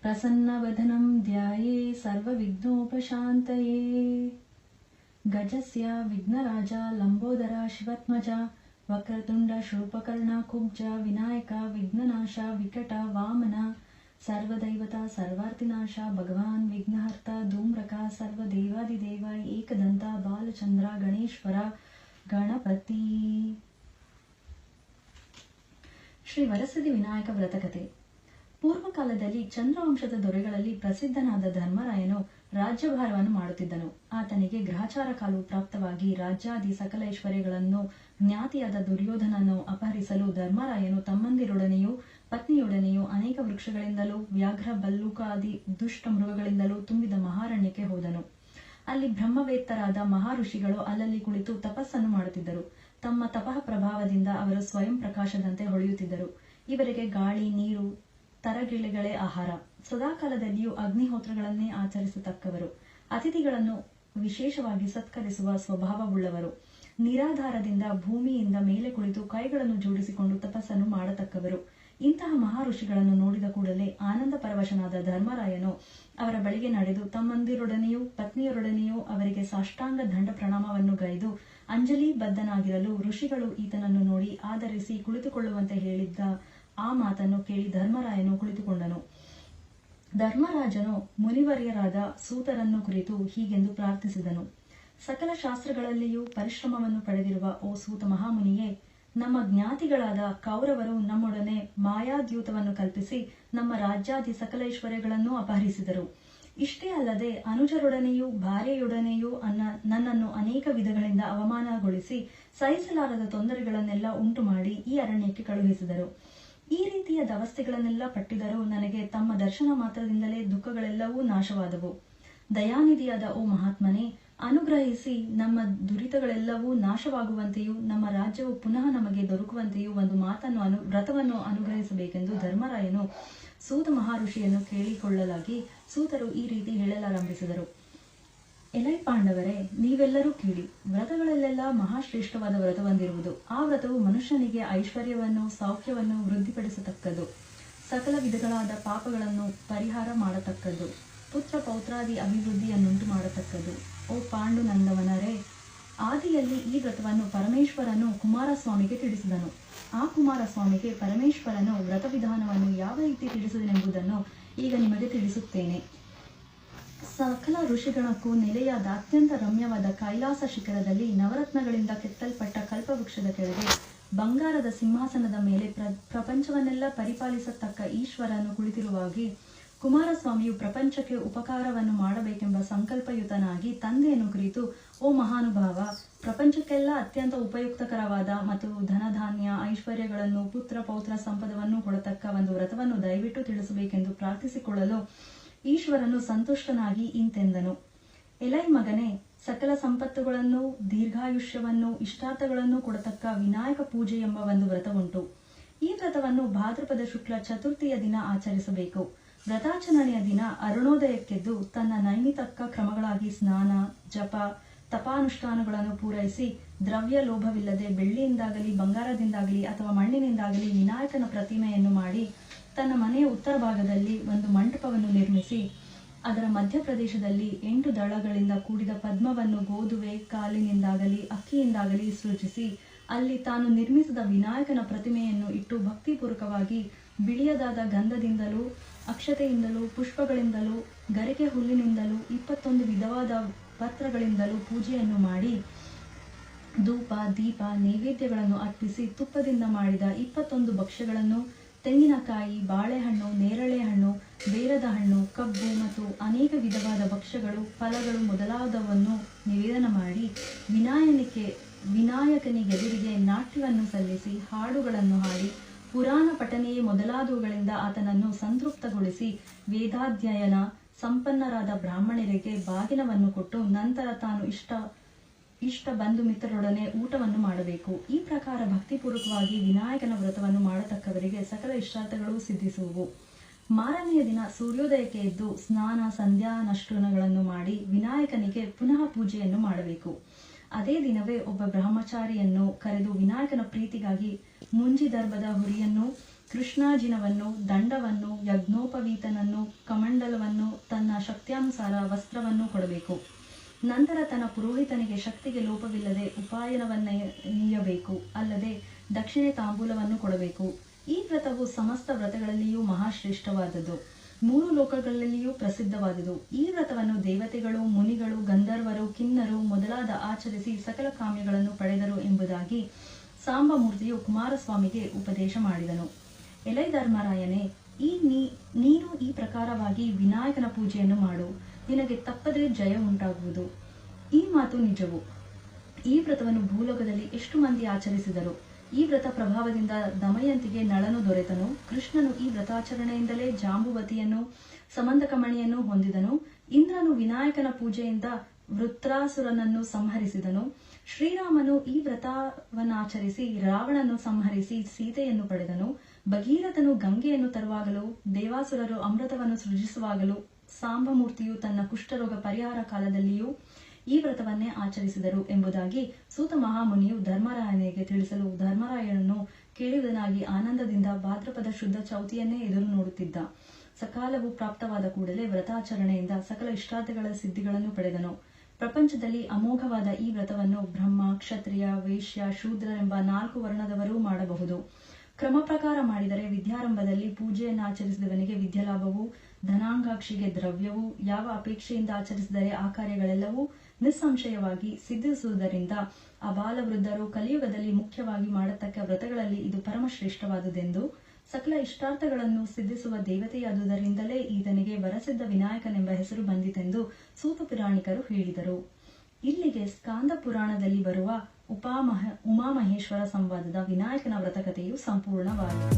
प्रसन्नवदनं ध्याये सर्वविघ्नोपशान्तये। गजस्य विघ्नराजा लंबोदरा शिवत्मजा वक्रतुंड शूर्पकर्ण कुब्ज विनायक विघ्ननाश विकट वामन सर्वदैवता सर्वार्थिनाश भगवान विघ्नहर्ता धूम्रक सर्वदेवादिदेव एकदंत बालचंद्र गणेश्वर गणपति। ಶ್ರೀ ವರಸಿದ್ಧಿ ವಿನಾಯಕ ವ್ರತಕಥೆ. ಪೂರ್ವಕಾಲದಲ್ಲಿ ಚಂದ್ರವಂಶದ ದೊರೆಗಳಲ್ಲಿ ಪ್ರಸಿದ್ಧನಾದ ಧರ್ಮರಾಯನು ರಾಜ್ಯಭಾರವನ್ನು ಮಾಡುತ್ತಿದ್ದನು. ಆತನಿಗೆ ಗ್ರಹಚಾರ ಕಾಲವು ಪ್ರಾಪ್ತವಾಗಿ ರಾಜ್ಯಾದಿ ಸಕಲ ಐಶ್ವರ್ಯಗಳನ್ನು ಜ್ಞಾತಿಯಾದ ದುರ್ಯೋಧನನ್ನು ಅಪಹರಿಸಲು ಧರ್ಮರಾಯನು ತಮ್ಮಂದಿರೊಡನೆಯೂ ಪತ್ನಿಯೊಡನೆಯೂ ಅನೇಕ ವೃಕ್ಷಗಳಿಂದಲೂ ವ್ಯಾಘ್ರ ಬಲ್ಲೂಕಾದಿ ದುಷ್ಟ ಮೃಗಗಳಿಂದಲೂ ತುಂಬಿದ ಮಹಾರಣ್ಯಕ್ಕೆ ಹೋದನು. ಅಲ್ಲಿ ಬ್ರಹ್ಮವೇತ್ತರಾದ ಮಹಾಋಷಿಗಳು ಅಲ್ಲಲ್ಲಿ ಕುಳಿತು ತಪಸ್ಸನ್ನು ಮಾಡುತ್ತಿದ್ದರು. ತಮ್ಮ ತಪಃ ಪ್ರಭಾವದಿಂದ ಅವರು ಸ್ವಯಂ ಪ್ರಕಾಶದಂತೆ ಹೊಳೆಯುತ್ತಿದ್ದರು. ಇವರಿಗೆ ಗಾಳಿ, ನೀರು, ತರಗಿಳಿಗಳೇ ಆಹಾರ. ಸದಾಕಾಲದಲ್ಲಿಯೂ ಅಗ್ನಿಹೋತ್ರಗಳನ್ನೇ ಆಚರಿಸತಕ್ಕವರು. ಅತಿಥಿಗಳನ್ನು ವಿಶೇಷವಾಗಿ ಸತ್ಕರಿಸುವ ಸ್ವಭಾವವುಳ್ಳವರು. ನಿರಾಧಾರದಿಂದ ಭೂಮಿಯಿಂದ ಮೇಲೆ ಕುಳಿತು ಕೈಗಳನ್ನು ಜೋಡಿಸಿಕೊಂಡು ತಪಸ್ಸನ್ನು ಮಾಡತಕ್ಕವರು. ಇಂತಹ ಮಹಾಋಷಿಗಳನ್ನು ನೋಡಿದ ಕೂಡಲೇ ಆನಂದ ಪರವಶನಾದ ಧರ್ಮರಾಯನು ಅವರ ಬಳಿಗೆ ನಡೆದು ತಮ್ಮಂದಿರೊಡನೆಯೂ ಪತ್ನಿಯರೊಡನೆಯೂ ಅವರಿಗೆ ಸಾಷ್ಟಾಂಗ ದಂಡ ಪ್ರಣಾಮವನ್ನು ಗೈದು ಅಂಜಲಿ ಬದ್ಧನಾಗಿರಲು ಋಷಿಗಳು ಈತನನ್ನು ನೋಡಿ ಆದರಿಸಿ ಕುಳಿತುಕೊಳ್ಳುವಂತೆ ಹೇಳಿದ್ದ ಆ ಮಾತನ್ನು ಕೇಳಿ ಧರ್ಮರಾಯನು ಕುಳಿತುಕೊಂಡನು. ಧರ್ಮರಾಜನು ಮುನಿವರ್ಯರಾದ ಸೂತರನ್ನು ಕುರಿತು ಹೀಗೆಂದು ಪ್ರಾರ್ಥಿಸಿದನು. ಸಕಲ ಶಾಸ್ತ್ರಗಳಲ್ಲಿಯೂ ಪರಿಶ್ರಮವನ್ನು ಪಡೆದಿರುವ ಓ ಸೂತ ಮಹಾಮುನಿಯೇ, ನಮ್ಮ ಜ್ಞಾತಿಗಳಾದ ಕೌರವರು ನಮ್ಮೊಡನೆ ಮಾಯಾದ್ಯೂತವನ್ನು ಕಲ್ಪಿಸಿ ನಮ್ಮ ರಾಜ್ಯಾದಿ ಸಕಲ ಐಶ್ವರ್ಯಗಳನ್ನು ಅಪಹರಿಸಿದರು. ಇಷ್ಟೇ ಅಲ್ಲದೆ ಅನುಜರೊಡನೆಯೂ ಭಾರ್ಯೆಯೊಡನೆಯೂ ನನ್ನನ್ನು ಅನೇಕ ವಿಧಗಳಿಂದ ಅವಮಾನಗೊಳಿಸಿ ಸಹಿಸಲಾರದ ತೊಂದರೆಗಳನ್ನೆಲ್ಲ ಉಂಟು ಮಾಡಿ ಈ ಅರಣ್ಯಕ್ಕೆ ಕಳುಹಿಸಿದರು. ಈ ರೀತಿಯ ದವಸ್ಥೆಗಳನ್ನೆಲ್ಲ ಪಟ್ಟಿದರೂ ನನಗೆ ತಮ್ಮ ದರ್ಶನ ಮಾತ್ರದಿಂದಲೇ ದುಃಖಗಳೆಲ್ಲವೂ ನಾಶವಾದವು. ದಯಾನಿಧಿಯಾದ ಓ ಮಹಾತ್ಮನೇ, ಅನುಗ್ರಹಿಸಿ ನಮ್ಮ ದುರಿತಗಳೆಲ್ಲವೂ ನಾಶವಾಗುವಂತೆಯೂ ನಮ್ಮ ರಾಜ್ಯವು ಪುನಃ ನಮಗೆ ದೊರಕುವಂತೆಯೂ ಒಂದು ವ್ರತವನ್ನು ಅನುಗ್ರಹಿಸಬೇಕೆಂದು ಧರ್ಮರಾಯನು ಸೂತ ಮಹಾಋಷಿಯನ್ನು ಕೇಳಿಕೊಳ್ಳಲಾಗಿ ಸೂತರು ಈ ರೀತಿ ಹೇಳಲಾರಂಭಿಸಿದರು. ಎಲೈ ಪಾಂಡವರೇ, ನೀವೆಲ್ಲರೂ ಕೇಳಿ. ವ್ರತಗಳಲ್ಲೆಲ್ಲ ಮಹಾಶ್ರೇಷ್ಠವಾದ ವ್ರತವೊಂದಿರುವುದು. ಆ ವ್ರತವು ಮನುಷ್ಯನಿಗೆ ಐಶ್ವರ್ಯವನ್ನು ಸೌಖ್ಯವನ್ನು ವೃದ್ಧಿಪಡಿಸತಕ್ಕದ್ದು. ಸಕಲ ವಿಧಗಳಾದ ಪಾಪಗಳನ್ನು ಪರಿಹಾರ ಮಾಡತಕ್ಕದ್ದು. ಪುತ್ರ ಪೌತ್ರಾದಿ ಅಭಿವೃದ್ಧಿಯನ್ನುಂಟು ಮಾಡತಕ್ಕದ್ದು. ಓ ಪಾಂಡುನಂದವನರೇ, ಆದಿಯಲ್ಲಿ ಈ ವ್ರತವನ್ನು ಪರಮೇಶ್ವರನು ಕುಮಾರಸ್ವಾಮಿಗೆ ತಿಳಿಸಿದನು. ಆ ಕುಮಾರಸ್ವಾಮಿಗೆ ಪರಮೇಶ್ವರನು ವ್ರತವಿಧಾನವನ್ನು ಯಾವ ರೀತಿ ತಿಳಿಸಿದನೆಂಬುದನ್ನು ಈಗ ನಿಮಗೆ ತಿಳಿಸುತ್ತೇನೆ. ಸಕಲ ಋಷಿಗಣಕ್ಕೂ ನೆಲೆಯಾದ ಅತ್ಯಂತ ರಮ್ಯವಾದ ಕೈಲಾಸ ಶಿಖರದಲ್ಲಿ ನವರತ್ನಗಳಿಂದ ಕೆತ್ತಲ್ಪಟ್ಟ ಕಲ್ಪವೃಕ್ಷದ ಕೆಳಗೆ ಬಂಗಾರದ ಸಿಂಹಾಸನದ ಮೇಲೆ ಪ್ರಪಂಚವನ್ನೆಲ್ಲ ಪರಿಪಾಲಿಸತಕ್ಕ ಈಶ್ವರನು ಕುಳಿತಿರುವಾಗಿ ಕುಮಾರಸ್ವಾಮಿಯು ಪ್ರಪಂಚಕ್ಕೆ ಉಪಕಾರವನ್ನು ಮಾಡಬೇಕೆಂಬ ಸಂಕಲ್ಪಯುತನಾಗಿ ತಂದೆಯನ್ನು ಕುರಿತು, ಓ ಮಹಾನುಭಾವ, ಪ್ರಪಂಚಕ್ಕೆಲ್ಲ ಅತ್ಯಂತ ಉಪಯುಕ್ತಕರವಾದ ಮತ್ತು ಧನಧಾನ್ಯ ಐಶ್ವರ್ಯಗಳನ್ನು ಪುತ್ರ ಪೌತ್ರ ಸಂಪದವನ್ನು ಕೊಡತಕ್ಕ ಒಂದು ವ್ರತವನ್ನು ದಯವಿಟ್ಟು ತಿಳಿಸಬೇಕೆಂದು ಪ್ರಾರ್ಥಿಸಿಕೊಳ್ಳಲು ಈಶ್ವರನು ಸಂತುಷ್ಟನಾಗಿ ಇಂತೆಂದನು. ಎಲೈ ಮಗನೇ, ಸಕಲ ಸಂಪತ್ತುಗಳನ್ನು ದೀರ್ಘಾಯುಷ್ಯವನ್ನು ಇಷ್ಟಾರ್ಥಗಳನ್ನು ಕೊಡತಕ್ಕ ವಿನಾಯಕ ಪೂಜೆ ಎಂಬ ಒಂದು ವ್ರತವುಂಟು. ಈ ವ್ರತವನ್ನು ಭಾದ್ರಪದ ಶುಕ್ಲ ಚತುರ್ಥಿಯ ದಿನ ಆಚರಿಸಬೇಕು. ವ್ರತಾಚರಣೆಯ ದಿನ ಅರುಣೋದಯಕ್ಕೆದ್ದು ತನ್ನ ನೈಮಿತ್ತಕ್ಕ ಕ್ರಮಗಳಾಗಿ ಸ್ನಾನ, ಜಪ, ತಪಾನುಷ್ಠಾನಗಳನ್ನು ಪೂರೈಸಿ ದ್ರವ್ಯ ಲೋಭವಿಲ್ಲದೆ ಬೆಳ್ಳಿಯಿಂದಾಗಲಿ ಬಂಗಾರದಿಂದಾಗಲಿ ಅಥವಾ ಮಣ್ಣಿನಿಂದಾಗಲಿ ವಿನಾಯಕನ ಪ್ರತಿಮೆಯನ್ನು ಮಾಡಿ ತನ್ನ ಮನೆಯ ಉತ್ತರ ಭಾಗದಲ್ಲಿ ಒಂದು ಮಂಟಪವನ್ನು ನಿರ್ಮಿಸಿ ಅದರ ಮಧ್ಯಪ್ರದೇಶದಲ್ಲಿ 8 ದಳಗಳಿಂದ ಕೂಡಿದ ಪದ್ಮವನ್ನು ಗೋಧುವೆ ಕಾಲಿನಿಂದಾಗಲಿ ಅಕ್ಕಿಯಿಂದಾಗಲಿ ಸೃಜಿಸಿ ಅಲ್ಲಿ ತಾನು ನಿರ್ಮಿಸಿದ ವಿನಾಯಕನ ಪ್ರತಿಮೆಯನ್ನು ಇಟ್ಟು ಭಕ್ತಿಪೂರ್ವಕವಾಗಿ ಬಿಳಿಯದಾದ ಗಂಧದಿಂದಲೂ ಅಕ್ಷತೆಯಿಂದಲೂ ಪುಷ್ಪಗಳಿಂದಲೂ ಗರಿಕೆ ಹುಲ್ಲಿನಿಂದಲೂ 21 ವಿಧವಾದ ಪತ್ರಗಳಿಂದಲೂ ಪೂಜೆಯನ್ನು ಮಾಡಿ ಧೂಪ ದೀಪ ನೈವೇದ್ಯಗಳನ್ನು ಅರ್ಪಿಸಿ ತುಪ್ಪದಿಂದ ಮಾಡಿದ 21 ಭಕ್ಷ್ಯಗಳನ್ನು ತೆಂಗಿನಕಾಯಿ, ಬಾಳೆಹಣ್ಣು, ನೇರಳೆ ಹಣ್ಣು, ಬೇರದ ಹಣ್ಣು, ಕಬ್ಬು ಮತ್ತು ಅನೇಕ ವಿಧವಾದ ಭಕ್ಷ್ಯಗಳು, ಫಲಗಳು ಮೊದಲಾದವನ್ನು ನಿವೇದನ ಮಾಡಿ ವಿನಾಯಕನಿಗೆದುರಿಗೆ ನಾಟ್ಯವನ್ನು ಸಲ್ಲಿಸಿ ಹಾಡುಗಳನ್ನು ಹಾಡಿ ಪುರಾಣ ಪಠನೆಯೇ ಮೊದಲಾದವುಗಳಿಂದ ಆತನನ್ನು ಸಂತೃಪ್ತಗೊಳಿಸಿ ವೇದಾಧ್ಯಯನ ಸಂಪನ್ನರಾದ ಬ್ರಾಹ್ಮಣರಿಗೆ ಬಾಗಿನವನ್ನು ಕೊಟ್ಟು ನಂತರ ತಾನು ಇಷ್ಟ ಬಂಧು ಮಿತ್ರರೊಡನೆ ಊಟವನ್ನು ಮಾಡಬೇಕು. ಈ ಪ್ರಕಾರ ಭಕ್ತಿಪೂರ್ವಕವಾಗಿ ವಿನಾಯಕನ ವ್ರತವನ್ನು ಮಾಡತಕ್ಕವರಿಗೆ ಸಕಲ ಇಷ್ಟಾರ್ಥಗಳು ಸಿದ್ಧಿಸುವು. ಮಾರನೆಯ ದಿನ ಸೂರ್ಯೋದಯಕ್ಕೆ ಎದ್ದು ಸ್ನಾನ ಸಂಧ್ಯಾ ನಷ್ಟಗಳನ್ನು ಮಾಡಿ ವಿನಾಯಕನಿಗೆ ಪುನಃ ಪೂಜೆಯನ್ನು ಮಾಡಬೇಕು. ಅದೇ ದಿನವೇ ಒಬ್ಬ ಬ್ರಹ್ಮಚಾರಿಯನ್ನು ಕರೆದು ವಿನಾಯಕನ ಪ್ರೀತಿಗಾಗಿ ಮುಂಜಿದರ್ಭದ ಹುರಿಯನ್ನು ಕೃಷ್ಣಾಜಿನವನ್ನು, ದಂಡವನ್ನು, ಯಜ್ಞೋಪವೀತನನ್ನು, ಕಮಂಡಲವನ್ನು, ತನ್ನ ಶಕ್ತ್ಯಾನುಸಾರ ವಸ್ತ್ರವನ್ನು ಕೊಡಬೇಕು. ನಂತರ ತನ್ನ ಪುರೋಹಿತನಿಗೆ ಶಕ್ತಿಗೆ ಲೋಪವಿಲ್ಲದೆ ಉಪಾಯನವನ್ನೀಯಬೇಕು. ಅಲ್ಲದೆ ದಕ್ಷಿಣೆ ತಾಂಬೂಲವನ್ನು ಕೊಡಬೇಕು. ಈ ವ್ರತವು ಸಮಸ್ತ ವ್ರತಗಳಲ್ಲಿಯೂ ಮಹಾಶ್ರೇಷ್ಠವಾದದ್ದು, 3 ಲೋಕಗಳಲ್ಲಿಯೂ ಪ್ರಸಿದ್ಧವಾದುದು. ಈ ವ್ರತವನ್ನು ದೇವತೆಗಳು, ಮುನಿಗಳು, ಗಂಧರ್ವರು, ಕಿನ್ನರು ಮೊದಲಾದ ಆಚರಿಸಿ ಸಕಲ ಕಾಮ್ಯಗಳನ್ನು ಪಡೆದರು ಎಂಬುದಾಗಿ ಸಾಂಬಮೂರ್ತಿಯು ಕುಮಾರಸ್ವಾಮಿಗೆ ಉಪದೇಶ ಮಾಡಿದನು. ಎಲೈ ಧರ್ಮರಾಯನೇ, ನೀನು ಈ ಪ್ರಕಾರವಾಗಿ ವಿನಾಯಕನ ಪೂಜೆಯನ್ನು ಮಾಡು, ನಿನಗೆ ತಪ್ಪದೇ ಜಯ ಉಂಟಾಗುವುದು. ಈ ಮಾತು ನಿಜವು. ಈ ವ್ರತವನ್ನು ಭೂಲೋಕದಲ್ಲಿ ಎಷ್ಟು ಮಂದಿ ಆಚರಿಸಿದರು. ಈ ವ್ರತ ಪ್ರಭಾವದಿಂದ ದಮಯಂತಿಗೆ ನಳನು ದೊರೆತನು. ಕೃಷ್ಣನು ಈ ವ್ರತಾಚರಣೆಯಿಂದಲೇ ಜಾಂಬುವತಿಯನ್ನು, ಸಮಂತಕಮಣಿಯನ್ನು ಹೊಂದಿದನು. ಇಂದ್ರನು ವಿನಾಯಕನ ಪೂಜೆಯಿಂದ ವೃತ್ರಾಸುರನನ್ನು ಸಂಹರಿಸಿದನು. ಶ್ರೀರಾಮನು ಈ ವ್ರತವನ್ನಾಚರಿಸಿ ರಾವಣನು ಸಂಹರಿಸಿ ಸೀತೆಯನ್ನು ಪಡೆದನು. ಭಗೀರಥನು ಗಂಗೆಯನ್ನು ತರುವಾಗಲೂ, ದೇವಾಸುರರು ಅಮೃತವನ್ನು ಸೃಜಿಸುವಾಗಲೂ, ಸಾಂಬಮೂರ್ತಿಯು ತನ್ನ ಕುಷ್ಠರೋಗ ಪರಿಹಾರ ಕಾಲದಲ್ಲಿಯೂ ಈ ವ್ರತವನ್ನೇ ಆಚರಿಸಿದರು ಎಂಬುದಾಗಿ ಸೂತ ಮಹಾಮುನಿಯು ಧರ್ಮರಾಯನಿಗೆ ತಿಳಿಸಲು, ಧರ್ಮರಾಯನನ್ನು ಕೇಳಿದನಾಗಿ ಆನಂದದಿಂದ ಭಾದ್ರಪದ ಶುದ್ಧ ಚೌತಿಯನ್ನೇ ಎದುರು ನೋಡುತ್ತಿದ್ದ. ಸಕಾಲವು ಪ್ರಾಪ್ತವಾದ ಕೂಡಲೇ ವ್ರತಾಚರಣೆಯಿಂದ ಸಕಲ ಇಷ್ಟಾರ್ಥಗಳ ಸಿದ್ಧಿಗಳನ್ನು ಪಡೆದನು. ಪ್ರಪಂಚದಲ್ಲಿ ಅಮೋಘವಾದ ಈ ವ್ರತವನ್ನು ಬ್ರಹ್ಮ, ಕ್ಷತ್ರಿಯ, ವೈಶ್ಯ, ಶೂದ್ರರೆಂಬ 4 ವರ್ಣದವರೂ ಮಾಡಬಹುದು. ಕ್ರಮ ಪ್ರಕಾರ ಮಾಡಿದರೆ ವಿದ್ಯಾರಂಭದಲ್ಲಿ ಪೂಜೆಯನ್ನಾಚರಿಸಿದವನಿಗೆ ವಿದ್ಯಾಲಾಭವು, ಧನಾಂಗಾಕ್ಷಿಗೆ ದ್ರವ್ಯವು, ಯಾವ ಅಪೇಕ್ಷೆಯಿಂದ ಆಚರಿಸಿದರೆ ಆ ಕಾರ್ಯಗಳೆಲ್ಲವೂ ನಿಸ್ಸಂಶಯವಾಗಿ ಸಿದ್ಧಿಸುವುದರಿಂದ ಅಬಾಲವೃದ್ಧರು ಕಲಿಯುಗದಲ್ಲಿ ಮುಖ್ಯವಾಗಿ ಮಾಡತಕ್ಕ ವ್ರತಗಳಲ್ಲಿ ಇದು ಪರಮಶ್ರೇಷ್ಠವಾದುದೆಂದು, ಸಕಲ ಇಷ್ಟಾರ್ಥಗಳನ್ನು ಸಿದ್ಧಿಸುವ ದೇವತೆಯಾದುದರಿಂದಲೇ ಈತನಿಗೆ ವರಸಿದ್ಧ ವಿನಾಯಕನೆಂಬ ಹೆಸರು ಬಂದಿತೆಂದು ಸೂತ ಪುರಾಣಿಕರು ಹೇಳಿದರು. ಇಲ್ಲಿಗೆ ಸ್ಕಾಂದ ಪುರಾಣದಲ್ಲಿ ಬರುವ ಉಮಾಮಹೇಶ್ವರ ಸಂವಾದದ ವಿನಾಯಕನ ವ್ರತಕಥೆಯು ಸಂಪೂರ್ಣವಾಯಿತು.